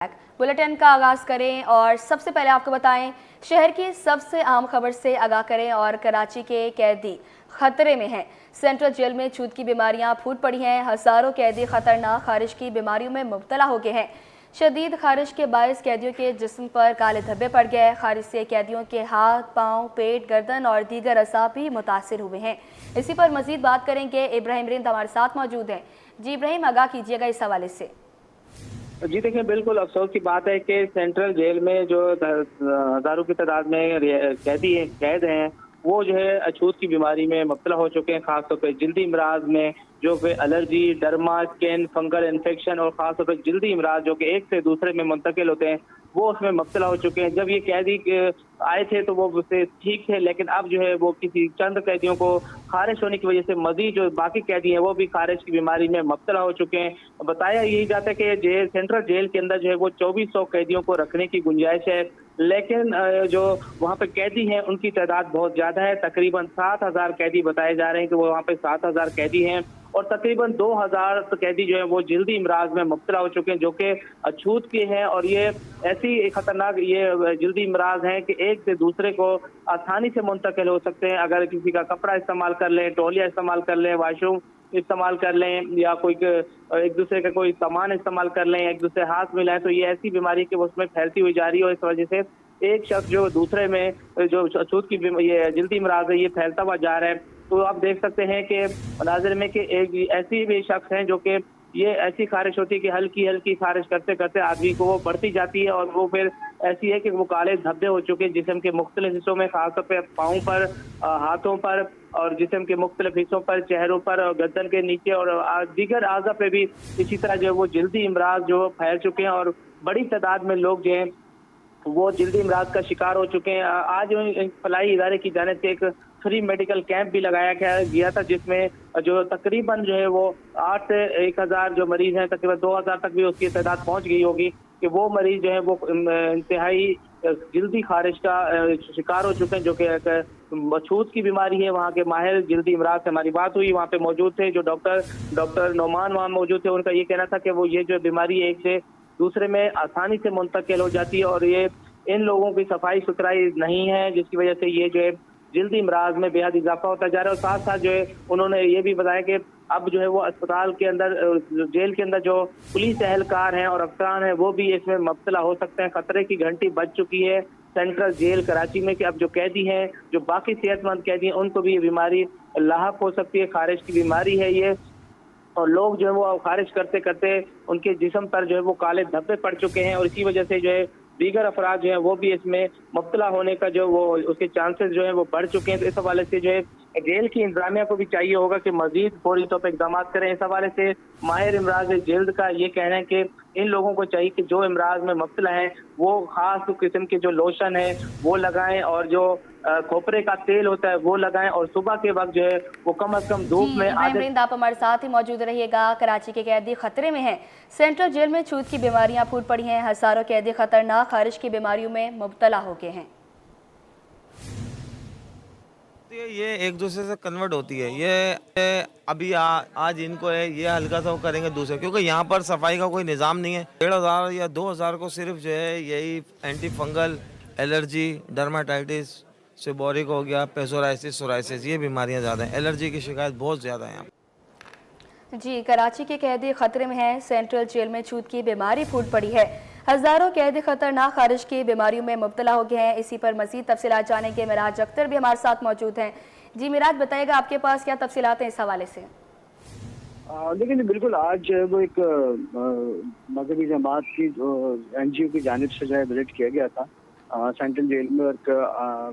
Bulletin का आगाज करें और सबसे पहले आपको बताएं शहर की सबसे अहम खबर से आगाह करें और कराची के कैदी खतरे में हैं। सेंट्रल जेल में छूत की बीमारियां फूट पड़ी हैं। हजारों कैदी खतरनाक खारिश की बीमारियों में मुब्तला हो गए हैं। शदीद खारिश के बायस कैदियों के जिस्म पर काले धब्बे पड़ गए। खारिश से कैदियों के हाथ, पाँव, पेट, गर्दन और दीगर अज़ा भी मुतासिर हुए हैं। इसी पर मजीद बात करेंगे। इब्राहिम रिंद हमारे साथ मौजूद हैं। जी इब्राहिम, आगाह कीजिएगा इस हवाले से। जी देखिए, बिल्कुल अफसोस की बात है कि सेंट्रल जेल में जो हजारों की तादाद में कैद हैं, वो जो है अछूत की बीमारी में मुब्तला हो चुके हैं। खासतौर पर जल्दी इमराज में जो कि allergy, derma, skin, fungal infection और खासतौर पर जल्दी इमराज जो कि एक से दूसरे में मुंतकिल होते हैं, वो उसमें मुब्तला हो चुके हैं। जब ये कैदी आए थे तो वो उससे ठीक थे, लेकिन अब जो है वो किसी चंद कैदियों को खारिश होने की वजह से मजीद जो बाकी कैदी हैं वो भी खारिश की बीमारी में मुब्तला हो चुके हैं। बताया यही जाता है कि सेंट्रल जेल के अंदर जो है वो 2400 कैदियों को रखने की गुंजाइश है, लेकिन जो वहाँ पे कैदी हैं उनकी तादाद बहुत ज्यादा है। तकरीबन 7000 कैदी बताए जा रहे हैं कि वो वहाँ पे 7000 कैदी हैं और तकरीबन 2000 कैदी जो है वो जल्दी इमराज में मुब्तला हो चुके हैं, जो कि अछूत के हैं। और ये ऐसी खतरनाक ये जल्दी इमराज हैं कि एक से दूसरे को आसानी से मुंतकिल हो सकते हैं। अगर किसी का कपड़ा इस्तेमाल कर लें, तौलिया इस्तेमाल कर लें, वाशरूम इस्तेमाल कर लें या कोई एक दूसरे का कोई सामान इस्तेमाल कर लें, एक दूसरे हाथ मिलाएं, तो ये ऐसी बीमारी कि वो उसमें फैलती हुई जा रही है। और इस वजह से एक शख्स जो दूसरे में जो अछूत की ये जल्दी इमराज है ये फैलता हुआ जा रहा है। तो आप देख सकते हैं कि मनाजिर में कि एक ऐसी भी शख्स हैं जो कि ये ऐसी खारिश होती है कि हल्की हल्की खारिश करते करते आदमी को वो बढ़ती जाती है और वो फिर ऐसी है कि वो काले धब्बे हो चुके हैं जिस्म के मुख्तलिफ हिस्सों में, खासतौर पर पाँव पर, हाथों पर और जिस्म के मुख्तलिफ हिस्सों पर, चेहरों पर और गर्दन के नीचे और दीगर आज़ा पे भी इसी तरह जो है वो जल्दी इमराज जो फैल चुके हैं और बड़ी तादाद में लोग जो हैं वो जल्दी इमराज का शिकार हो चुके हैं। आज फलाही इदारे की जानिब से एक फ्री मेडिकल कैंप भी लगाया गया था, जिसमें जो तकरीबन जो है वो 8 से 1000 जो मरीज हैं, तकरीबन 2000 तक भी उसकी तादाद पहुंच गई होगी कि वो मरीज जो है वो इंतहाई जल्दी खारिश का शिकार हो चुके हैं, जो कि अछूत की बीमारी है। वहाँ के माहिर जल्दी इमराज से हमारी बात हुई, वहाँ पे मौजूद थे जो डॉक्टर नोमान वहाँ मौजूद थे। उनका ये कहना था कि वो ये जो बीमारी है एक से दूसरे में आसानी से मुंतकिल हो जाती है और ये इन लोगों की सफाई सुथराई नहीं है, जिसकी वजह से ये जो है जल्दी इमराज में बेहद इजाफा होता जा रहा है। और साथ साथ जो है उन्होंने ये भी बताया कि अब जो है वो अस्पताल के अंदर, जेल के अंदर जो पुलिस एहलकार हैं और अफसरान हैं वो भी इसमें मुब्तला हो सकते हैं। खतरे की घंटी बज चुकी है सेंट्रल जेल कराची में कि अब जो कैदी हैं, जो बाकी सेहतमंद कैदी हैं, उनको भी ये बीमारी लाहक हो सकती है। खारिश की बीमारी है ये और लोग जो है वो खारिज करते करते उनके जिस्म पर जो है वो काले धब्बे पड़ चुके हैं और इसी वजह से जो है दीगर अफराद जो है वो भी इसमें मुब्तला होने का जो वो उसके चांसेस जो है वो बढ़ चुके हैं। तो इस हवाले से जो है जेल की इंतजामिया को भी चाहिए होगा कि मजीद फौरी तौर पर इकदाम करें। इस हवाले से माहिर इमराज जल्द का ये कहना है कि इन लोगों को चाहिए कि जो इमराज में मुब्तला है वो खास किस्म के जो लोशन है वो लगाएं और जो खोपरे का तेल होता है वो लगाएं और सुबह के वक्त जो है वो कम अज कम धूप जी में इब्राहिम रिंद, आप हमारे साथ ही मौजूद रहिएगा। कराची के कैदी खतरे में हैं। सेंट्रल जेल में छूत की बीमारियां फूट पड़ी हैं। हजारों कैदी खतरनाक खारिश की बीमारियों में मुब्तला हो गए हैं। ये एक दूसरे से कन्वर्ट होती है। ये अभी आज इनको है, ये हल्का सा वो करेंगे दूसरे, क्योंकि यहाँ पर सफाई का कोई निज़ाम नहीं है। 1500 या 2000 को सिर्फ जो है यही anti fungal, allergy, dermatitis, seborrhoeic हो गया, पेसोराइसिस, सोराइसिस, ये बीमारियाँ ज़्यादा हैं। एलर्जी की शिकायत बहुत ज़्यादा है यहाँ। जी, कराची के कैदी खतरे में हैं। सेंट्रल जेल में छूत की बीमारी फूट पड़ी है। हजारों कैदी खतरनाक खारिश की बीमारियों में मुब्तला हो गए हैं। इसी पर मजीद तफसीलात जानेंगे। मिराज अख्तर भी हमारे साथ मौजूद हैं। जी मिराज, बताइएगा आपके पास क्या तफसीलात हैं इस हवाले से। लेकिन बिल्कुल आज वो एक मजहबी जमात की जो NGO की जानिब से जो है विजिट किया गया था सेंट्रल जेल में और एक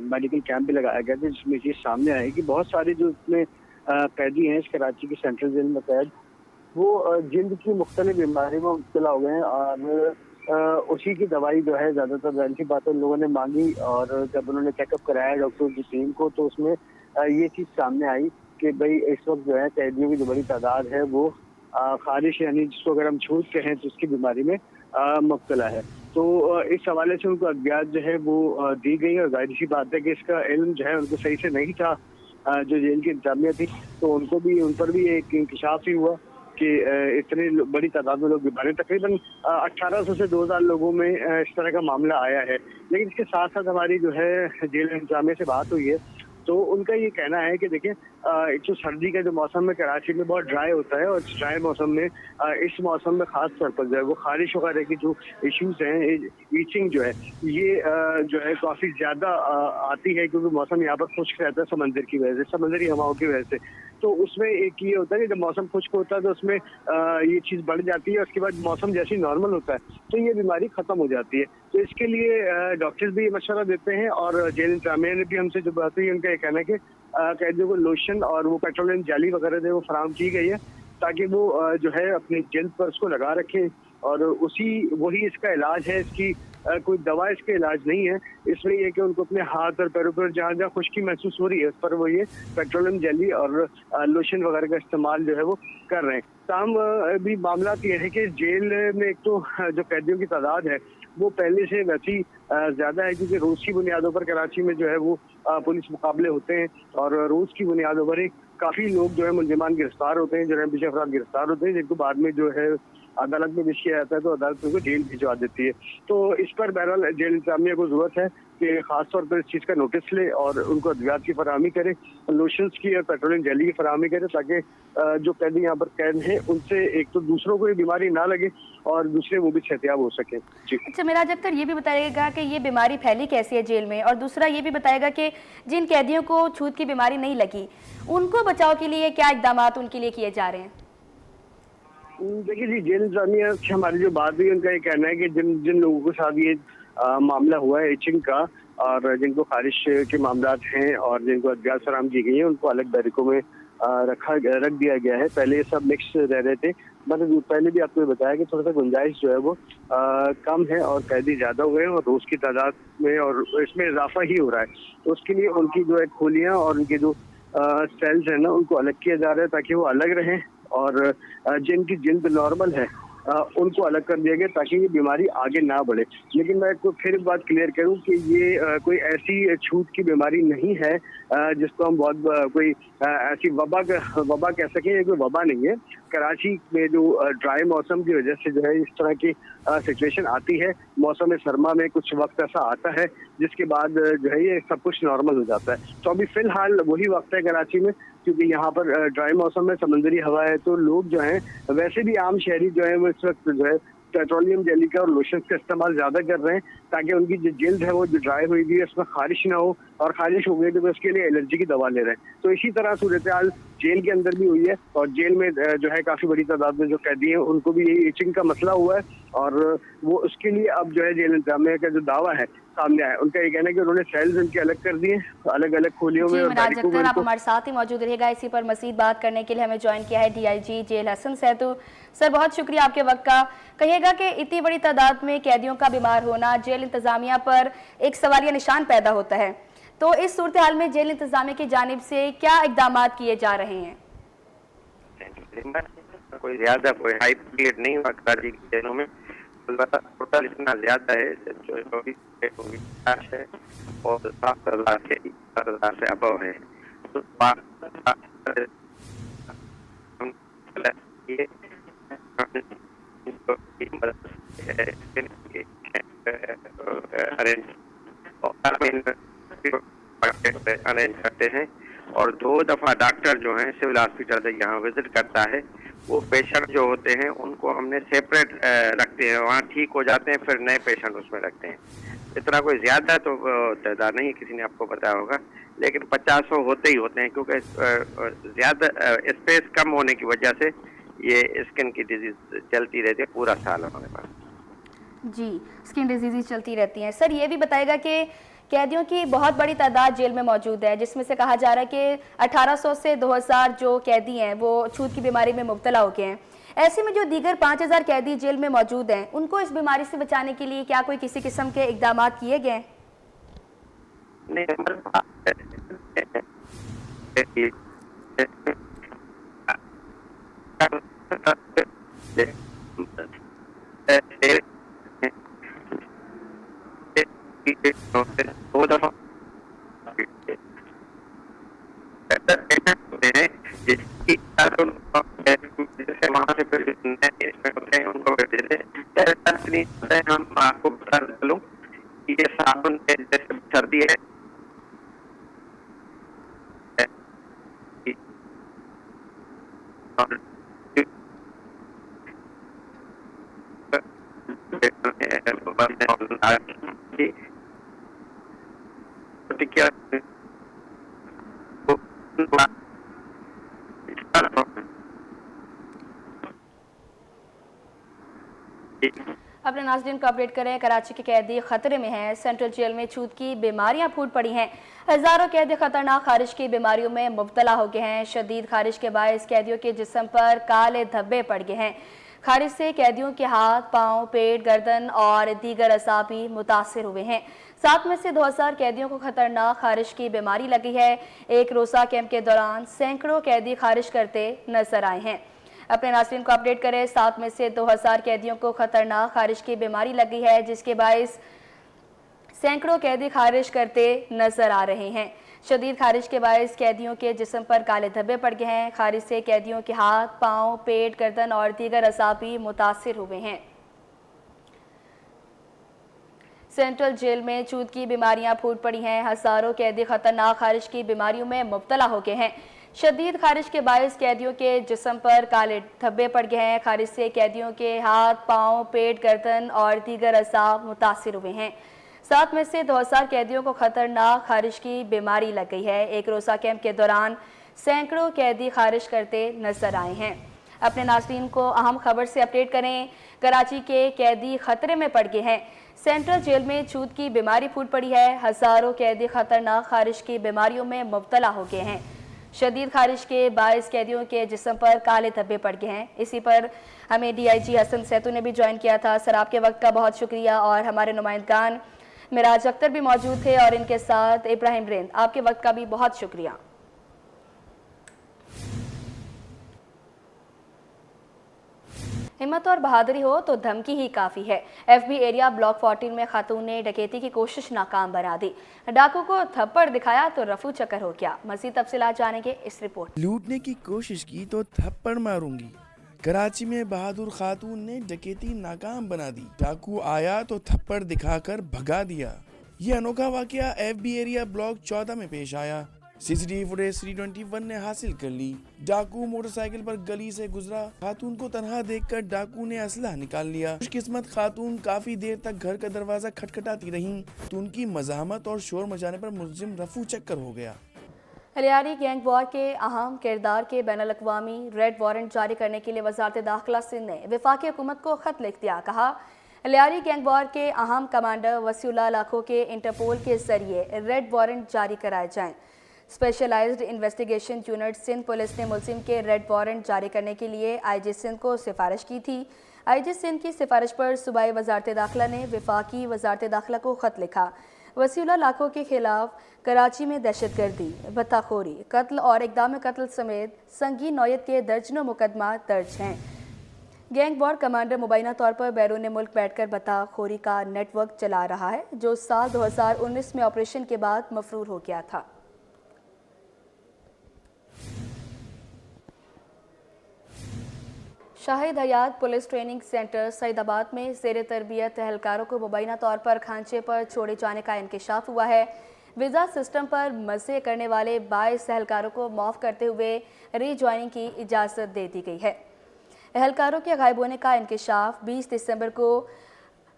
मेडिकल कैंप भी लगाया गया था, जिसमें ये सामने आए कि बहुत सारे जो इसमें कैदी हैं इस कराची की सेंट्रल जेल में कैद, वो जिल्द की मुख्तलिफ बीमारी में मुब्तला हो गए हैं और उसी की दवाई जो है ज़्यादातर जाहिर सी बात है लोगों ने मांगी और जब उन्होंने चेकअप कराया डॉक्टर की टीम को तो उसमें ये चीज़ सामने आई कि भाई इस वक्त जो है कैदियों की जो बड़ी तादाद है वो खारिश यानी जिसको अगर हम छूत कहें तो उसकी बीमारी में मुब्तला है। तो इस हवाले से उनको अज्ञात जो है वो दी गई और जाहिर सी बात है कि इसका इल्म जो है उनको सही से नहीं था। जो जेल की इंतजामिया थी तो उन पर भी एक इंकशाफ ही हुआ कि इतनी बड़ी तादाद में लोग बीमार हैं। तकरीबन 1800 से 2000 लोगों में इस तरह का मामला आया है। लेकिन इसके साथ साथ हमारी जो है जेल इंतजामिया से बात हुई है, तो उनका ये कहना है कि देखिए एक तो सर्दी का जो मौसम है कराची में बहुत ड्राई होता है, और इस ड्राई मौसम में इस मौसम में खास तौर पर जो है वो खारिश वगैरह की जो इश्यूज हैं, ईचिंग जो है ये जो है काफ़ी ज़्यादा आती है, क्योंकि मौसम यहाँ पर खुश्क रहता है समंदर की वजह से, समंदरी हवाओं की वजह से। तो उसमें एक ये होता है कि जब मौसम खुश्क होता है तो उसमें ये चीज़ बढ़ जाती है, उसके बाद मौसम जैसे ही नॉर्मल होता है तो ये बीमारी ख़त्म हो जाती है। तो इसके लिए डॉक्टर्स भी ये मशवरा देते हैं, और जेल इंतजामिया ने भी हमसे जो बात हुई उनका ये कहना है कि कैदियों को लोशन और वो पेट्रोलियम जेली वगैरह जो वो फराहम की गई है, ताकि वो जो है अपनी जल्द पर उसको लगा रखें, और वही इसका इलाज है। इसकी कोई दवा इसका इलाज नहीं है। इसमें ये कि उनको अपने हाथ और पैरों पर जहाँ जहाँ खुश्की महसूस हो रही है उस पर वो ये पेट्रोलियम जेली और लोशन वगैरह का इस्तेमाल जो है वो कर रहे हैं। ताम अभी मामला ये है कि जेल में एक तो जो कैदियों की तादाद है वो पहले से वैसी ज़्यादा है, क्योंकि रोज़ की बुनियादों पर कराची में जो है वो पुलिस मुकाबले होते हैं, और रोज़ की बुनियादों पर ही काफ़ी लोग जो है मुलजिमान गिरफ्तार होते हैं, जो है बीच अफराद गिरफ्तार होते हैं, जिनको बाद में जो है अदालत में पेश किया जाता है, तो अदालत उनको जेल भिजवा देती है। तो इस पर बहरहाल जेल इंतजामिया को जरूरत है कि खास तौर पर इस चीज़ का नोटिस ले और उनको अद्वियात की फराहमी करे, लोशंस की और पेट्रोलियम जेली की फराहमी करे, ताकि जो कैदी यहाँ पर कैद हैं उनसे एक तो दूसरों को ये बीमारी ना लगे और दूसरे वो भी सेहतियाब हो सके। जी अच्छा मिराज अख्तर, ये भी बताइएगा कि ये बीमारी फैली कैसी है जेल में, और दूसरा ये भी बताएगा कि जिन कैदियों को छूत की बीमारी नहीं लगी उनको बचाव के लिए क्या इकदाम उनके लिए किए जा रहे हैं? देखिए जी, जेल इंतजामिया से हमारी जो बात हुई उनका ये कहना है कि जिन जिन लोगों के साथ ये मामला हुआ है इचिंग का, और जिनको खारिश के मामला हैं और जिनको अद्वियात फराहम की गई है, उनको अलग बैरिकों में रख दिया गया है। पहले सब मिक्स रह रहे थे, मैंने पहले भी आपको बताया कि थोड़ा सा गुंजाइश जो है वो कम है और कैदी ज़्यादा हुए हैं, और रोज़ की तादाद में और इसमें इजाफा ही हो रहा है। तो उसके लिए उनकी जो है खोलियाँ और उनके जो सेल्स हैं ना उनको अलग किया जा रहा है, ताकि वो अलग रहें, और जिनकी जिल्द नॉर्मल है उनको अलग कर दिया गया, ताकि ये बीमारी आगे ना बढ़े। लेकिन मैं को फिर बात क्लियर करूं कि ये कोई ऐसी छूत की बीमारी नहीं है जिसको हम बहुत कोई ऐसी वबा कह सकें। ये कोई वबा नहीं है। कराची में जो ड्राई मौसम की वजह से जो है इस तरह की सिचुएशन आती है। मौसम सरमा में कुछ वक्त ऐसा आता है जिसके बाद जो है ये सब कुछ नॉर्मल हो जाता है। तो अभी फिलहाल वही वक्त है कराची में, क्योंकि यहाँ पर ड्राई मौसम में समंदरी हवा है, तो लोग जो हैं वैसे भी आम शहरी जो है वो इस वक्त जो है पेट्रोलियम जेली का और लोशन का इस्तेमाल ज़्यादा कर रहे हैं, ताकि उनकी जो जल्द है वो जो ड्राई हुई भी है उसमें खारिश ना हो, और खारिश हो गई तो उसके लिए एलर्जी की दवा ले रहे हैं। तो इसी तरह सूरत हाल जेल के अंदर भी हुई है, और जेल में जो है काफ़ी बड़ी तादाद में जो कैदी हैं उनको भी यही इचिंग का मसला हुआ है, और वो उसके लिए अब जो है जेल इंतजामिया का जो दावा है सामने आया। उनका ये कहना है कि उन्होंने सेल्स उनके अलग कर दिए, अलग अलग खोलियों में। मिराज अख्तर, आप हमारे साथ ही मौजूद रहेगा। इसी पर मज़ीद बात करने के लिए हमें ज्वाइन किया है DIG जेल हसन सैतू। सर, बहुत शुक्रिया आपके वक्त का। कहिएगा कि इतनी बड़ी तादाद में कैदियों का बीमार होना जेल इंतजामिया पर एक सवालिया निशान पैदा होता है, तो इस सूरत हाल में जेल इंतजामिया की जानिब से क्या इकदाम किए जा रहे हैं? कोई ज्यादा कोई हाई पीरियड नहीं हुआ कराची की जेलों में, टोटल इतना ज्यादा है जो 24 है और 7,000 से अबव है। तो अरेंज करते हैं, और 2 दफा डॉक्टर जो हैं सिविल हॉस्पिटल यहाँ विजिट करता है। वो पेशेंट जो होते हैं उनको हमने सेपरेट रखते हैं, वहाँ ठीक हो जाते हैं, फिर नए पेशेंट उसमें रखते हैं। इतना कोई ज्यादा तो तादाद नहीं, किसी ने आपको बताया होगा, लेकिन 50 होते ही होते हैं, क्योंकि ज्यादा स्पेस कम होने की वजह से ये स्किन की डिजीज चलती रहती है पूरा साल हमारे पास। जी, स्किन डिजीज चलती रहती हैं। सर, ये भी बताएगा कि कैदियों की बहुत बड़ी तादाद जेल में मौजूद है, जिसमें से कहा जा रहा है कि 1800 से 2000 जो कैदी हैं वो छूत की बीमारी में मुब्तला हो गए हैं। ऐसे में जो दीगर 5000 कैदी जेल में मौजूद हैं, उनको इस बीमारी से बचाने के लिए क्या कोई किसी किस्म के इकदाम किए गए? हम आपको बता चलूं कि ये साबुन जैसे सर्दी है और प्रतिक्रिया अपने नाज़रीन को अपडेट करें। कराची के कैदी खतरे में हैं। सेंट्रल जेल में छूत की बीमारियां फूट पड़ी हैं। हजारों कैदी खतरनाक खारिश की बीमारियों में मुब्तला हो गए हैं। शदीद खारिश के बायस कैदियों के जिस्म पर काले धब्बे पड़ गए हैं। खारिश से कैदियों के हाथ, पाँव, पेट, गर्दन और दीगर असाबी मुतासर हुए हैं। 7 में से 2000 कैदियों को खतरनाक खारिश की बीमारी लगी है। एक रोज़ा कैंप के दौरान सैकड़ों कैदी खारिश करते नजर आए हैं। अपने नाज़रीन को अपडेट करें। 7 में से 2000 कैदियों को खतरनाक खारिश की बीमारी लगी है, जिसके बायस सैकड़ों कैदी खारिश करते नजर आ रहे हैं। शदीद खारिश के बायस कैदियों के जिस्म पर काले धब्बे पड़ गए हैं। खारिश से कैदियों के हाथ, पाँव, पेट, गर्दन और दीगर असाबी मुतासिर हुए हैं। सेंट्रल जेल में छूत की बीमारियां फूट पड़ी हैं। हजारों कैदी खतरनाक खारिश की बीमारियों में मुब्तला हो गए हैं। शदीद खारिश के बायस कैदियों के जिस्म पर काले धब्बे पड़ गए हैं। खारिश से कैदियों के हाथ, पाँव, पेट, गर्दन और दीगर असाब मुतासिर हुए हैं। 7 में से 2000 कैदियों को खतरनाक खारिश की बीमारी लग गई है। एक रोज़ा कैंप के दौरान सैकड़ों कैदी खारिश करते नजर आए हैं। अपने नाज़रीन को अहम खबर से अपडेट करें। कराची के कैदी खतरे में पड़ गए हैं। सेंट्रल जेल में छूत की बीमारी फूट पड़ी है। हजारों कैदी खतरनाक खारिश की बीमारियों में मुब्तला हो गए हैं। शदीद खारिश के बायस कैदियों के जिस्म पर काले धब्बे पड़ गए हैं। इसी पर हमें DIG हसन सैतू ने भी ज्वाइन किया था। सर, आपके वक्त का बहुत शुक्रिया। और हमारे नुमाइंदगान मिराज अख्तर भी मौजूद थे और इनके साथ इब्राहिम रेंद, आपके वक्त का भी बहुत शुक्रिया। हिम्मत और बहादुरी हो तो धमकी ही काफ़ी है। FB एरिया ब्लॉक 14 में खातून ने डकैती की कोशिश नाकाम बना दी। डाकू को थप्पड़ दिखाया तो रफू चक्कर हो गया। मज़ीद तफसीलात जानेंगे इस रिपोर्ट। लूटने की कोशिश की तो थप्पड़ मारूंगी। कराची में बहादुर खातून ने डकैती नाकाम बना दी। डाकू आया तो थप्पड़ दिखाकर भगा दिया। ये अनोखा वाकया FB एरिया ब्लॉक 14 में पेश आया। CCTV फुटेज 321 ने हासिल कर ली। डाकू मोटरसाइकिल पर गली से गुजरा। खातून को तनहा देखकर डाकू ने असला निकाल लिया। खुशकिस्मत खातून काफी देर तक घर का दरवाजा खटखटाती रहीं तो उनकी मज़ाहमत और शोर मचाने पर मुलजिम रफू चक्कर हो गया। लियारी गैंग वॉर के अहम किरदार के बैनुल अक़वामी रेड वारंट जारी करने के लिए वज़ारत दाखिला सिंध ने वफाकी हुकूमत को खत लिख दिया। कहा, लियारी गैंग वॉर के अहम कमांडर वसीउल्लाह लाखो के इंटरपोल के जरिए रेड वारंट जारी कराए जाएं। Specialised investigation unit Sindh police ने मुलजिम के रेड वारंट जारी करने के लिए IG सिंध को सिफारिश की थी। IG सिंध की सिफारिश पर सूबाई वज़ारत दाखिला ने वफाकी वज़ारत दाखिला को ख़त लिखा। वसीउल्लाह लाखो के खिलाफ कराची में दहशतगर्दी, बत्ताखोरी, कत्ल और इक़दाम कत्ल समेत संगीन नौयत के दर्जनों मुकदमा दर्ज हैं। गैंग वॉर कमांडर मुबैना तौर पर बैरून मुल्क बैठकर बत्ताखोरी का नेटवर्क चला रहा है, जो साल 2019 में ऑपरेशन के बाद मफरूर हो गया था। शाहिद हयात पुलिस ट्रेनिंग सेंटर सईदाबाद में ज़ेर तरबियत एहलकारों को मुबैना तौर पर खांचे पर छोड़े जाने का इंकशाफ हुआ है। वीज़ा सिस्टम पर मज़े करने वाले 22 एहलकारों को माफ़ करते हुए रीज्वाइनिंग की इजाज़त दे दी गई है। एहलकारों के गायब होने का इंकशाफ 20 दिसंबर को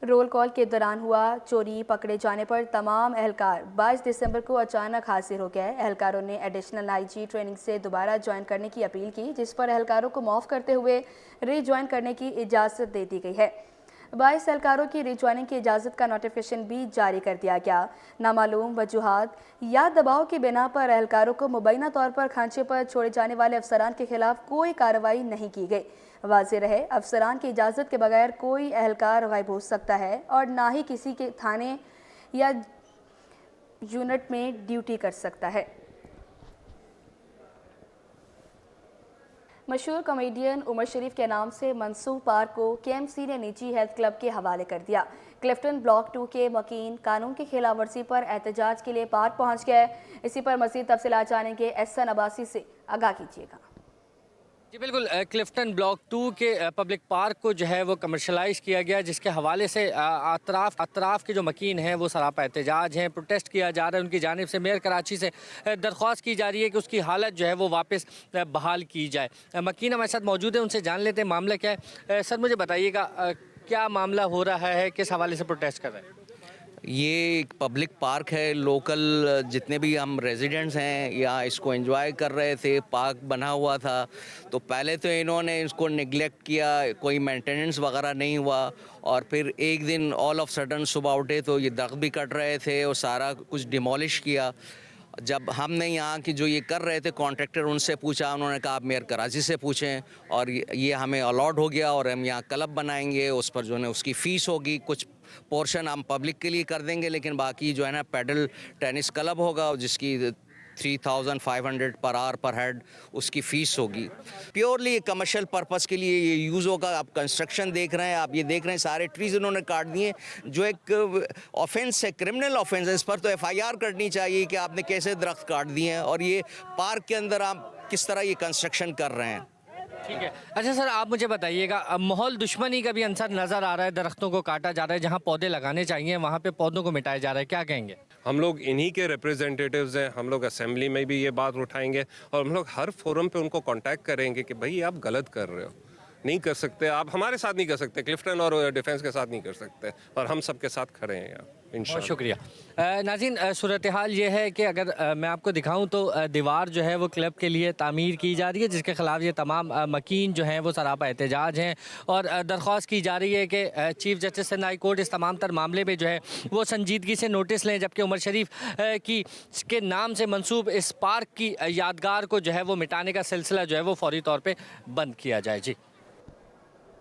रोल कॉल के दौरान हुआ। चोरी पकड़े जाने पर तमाम एहलकार 22 दिसंबर को अचानक हाजिर हो गए। एहलकारों ने एडिशनल IG ट्रेनिंग से दोबारा ज्वाइन करने की अपील की, जिस पर एहलकारों को माफ़ करते हुए रीज्वाइन करने की इजाज़त दे दी गई है। 22 एहलकारों की रीज्वाइनिंग की इजाज़त का नोटिफिकेशन भी जारी कर दिया गया। नामालूम वजूहात या दबाव की बिना पर एहलकारों को मुबैना तौर पर खांचे पर छोड़े जाने वाले अफसरान के खिलाफ कोई कार्रवाई नहीं की गई। वाज़ेह रहे, अफसरान की इजाज़त के बगैर कोई एहलकार गायब हो सकता है और ना ही किसी के थाने या यूनिट में ड्यूटी कर सकता है। मशहूर कॉमेडियन उमर शरीफ के नाम से मंसूब पार्क को KMC ने निजी हेल्थ क्लब के हवाले कर दिया। क्लिफ्टन ब्लॉक 2 के मकीन कानून की खिलाफ वर्जी पर एहतजाज के लिए पार्क पहुंच गए। इसी पर मज़ीद तफसीलात जानेंगे SN अब्बासी से। आगाह कीजिएगा। जी बिल्कुल, क्लिफ्टन ब्लॉक 2 के पब्लिक पार्क को जो है वो कमर्शलाइज़ किया गया, जिसके हवाले से अतराफ़ के जो मकीन हैं वो सरापा एहतजाज हैं। प्रोटेस्ट किया जा रहा है उनकी जानिब से। मेयर कराची से दरख्वास्त की जा रही है कि उसकी हालत जो है वो वापस बहाल की जाए। मकीन हमारे साथ मौजूद है, उनसे जान लेते हैं मामला क्या है। सर मुझे बताइएगा क्या मामला हो रहा है, किस हवाले से प्रोटेस्ट कर रहे हैं? ये एक पब्लिक पार्क है। लोकल जितने भी हम रेजिडेंट्स हैं या इसको एंजॉय कर रहे थे, पार्क बना हुआ था, तो पहले तो इन्होंने इसको नेग्लेक्ट किया, कोई मेंटेनेंस वगैरह नहीं हुआ, और फिर एक दिन ऑल ऑफ सडन सुबह उठे तो ये दरख्त भी कट रहे थे और सारा कुछ डिमोलिश किया। जब हमने यहाँ की जो ये कर रहे थे कॉन्ट्रैक्टर, उनसे पूछा, उन्होंने कहा आप मेयर कराची से पूछें, और ये हमें अलॉट हो गया और हम यहाँ क्लब बनाएंगे, उस पर जो है उसकी फ़ीस होगी, कुछ पोर्शन हम पब्लिक के लिए कर देंगे, लेकिन बाकी जो है ना पेडल टेनिस क्लब होगा जिसकी 3500 पर आवर पर हेड उसकी फ़ीस होगी। प्योरली कमर्शियल पर्पस के लिए ये यूज़ होगा। आप कंस्ट्रक्शन देख रहे हैं, आप ये देख रहे हैं सारे ट्रीज़ इन्होंने काट दिए, जो एक ऑफेंस है, क्रिमिनल ऑफेंस है। इस पर तो FIR करनी चाहिए कि आपने कैसे दरख्त काट दिए हैं, और ये पार्क के अंदर आप किस तरह ये कंस्ट्रक्शन कर रहे हैं। ठीक है, अच्छा सर आप मुझे बताइएगा, माहौल दुश्मनी का भी अंसर नज़र आ रहा है, दरख्तों को काटा जा रहा है, जहाँ पौधे लगाने चाहिए वहाँ पे पौधों को मिटाया जा रहा है, क्या कहेंगे? हम लोग इन्हीं के रिप्रेजेंटेटिव्स हैं, हम लोग असेंबली में भी ये बात उठाएंगे और हम लोग हर फोरम पे उनको कांटेक्ट करेंगे कि भाई आप गलत कर रहे हो, नहीं कर सकते, आप हमारे साथ नहीं कर सकते, क्लिफ्टन और डिफेंस के साथ नहीं कर सकते, और हम सबके साथ खड़े हैं यहाँ बहुत इंशाल्लाह। शुक्रिया। नाज़रीन, सूरत हाल ये है कि अगर मैं आपको दिखाऊं तो दीवार जो है वो क्लब के लिए तामीर की जा रही है, जिसके ख़िलाफ़ ये तमाम मकीन जो हैं वो सरापा एहतजाज हैं, और दरख्वास्त की जा रही है कि chief justice Sindh high court इस तमाम तर मामले में जो है वो संजीदगी से नोटिस लें, जबकि उमर शरीफ के नाम से मंसूब इस पार्क की यादगार को जो है वो मिटाने का सिलसिला जो है वो फौरी तौर पर बंद किया जाए। जी।